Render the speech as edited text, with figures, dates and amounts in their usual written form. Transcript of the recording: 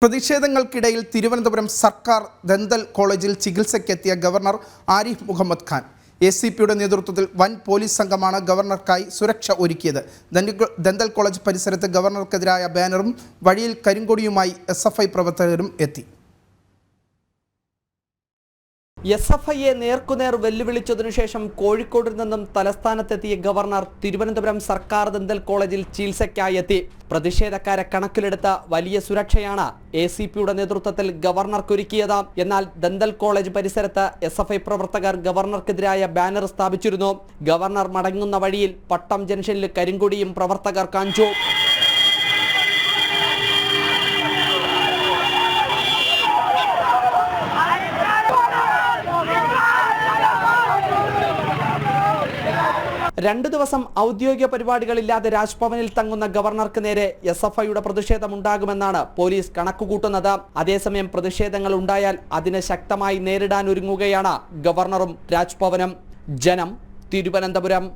പ്രതിഷേധങ്ങൾക്കിടയിൽ തിരുവനന്തപുരം സർക്കാർ ദന്തൽ കോളേജിൽ ചികിത്സയ്ക്കെത്തിയ ഗവർണർ ആരിഫ് മുഹമ്മദ് ഖാൻ എസിപിയുടെ നേതൃത്വത്തിൽ വൻ പോലീസ് സംഘമാണ് ഗവർണർക്കായി സുരക്ഷ ഒരുക്കിയത്. ദന്തൽ കോളേജ് പരിസരത്ത് ഗവർണർക്കെതിരായ ബാനറും വഴിയിൽ കരിങ്കൊടിയുമായി എസ്എഫ്ഐ പ്രവർത്തകരും എത്തി. എസ്എഫ്ഐയെ നേർക്കുനേർ വെല്ലുവിളിച്ചതിനു ശേഷം കോഴിക്കോട് നിന്നും തലസ്ഥാനത്തെത്തിയ ഗവർണർ തിരുവനന്തപുരം സർക്കാർ ദന്തൽ കോളേജിൽ ചികിത്സയ്ക്കായി എത്തി. പ്രതിഷേധക്കാരെ കണക്കിലെടുത്ത വലിയ സുരക്ഷയാണ് എസിപിയുടെ നേതൃത്വത്തിൽ ഗവർണർക്കൊരുക്കിയത്. എന്നാൽ ദന്തൽ കോളേജ് പരിസരത്ത് എസ്എഫ്ഐ പ്രവർത്തകർ ഗവർണർക്കെതിരായ ബാനർ സ്ഥാപിച്ചിരുന്നു. ഗവർണർ മടങ്ങുന്ന വഴിയിൽ പട്ടം ജംഗ്ഷനിൽ കരിങ്കൊടിയും പ്രവർത്തകർ കാണിച്ചു. രണ്ടു ദിവസം ഔദ്യോഗിക പരിപാടികളില്ലാതെ രാജ്ഭവനിൽ തങ്ങുന്ന ഗവർണർക്ക് നേരെ എസ്എഫ്ഐയുടെ പ്രതിഷേധമുണ്ടാകുമെന്നാണ് പോലീസ് കണക്കുകൂട്ടുന്നത്. അതേസമയം പ്രതിഷേധങ്ങൾ ഉണ്ടായാൽ അതിനെ ശക്തമായി നേരിടാൻ ഒരുങ്ങുകയാണ് ഗവർണറും രാജ്ഭവനും. ജനം, തിരുവനന്തപുരം.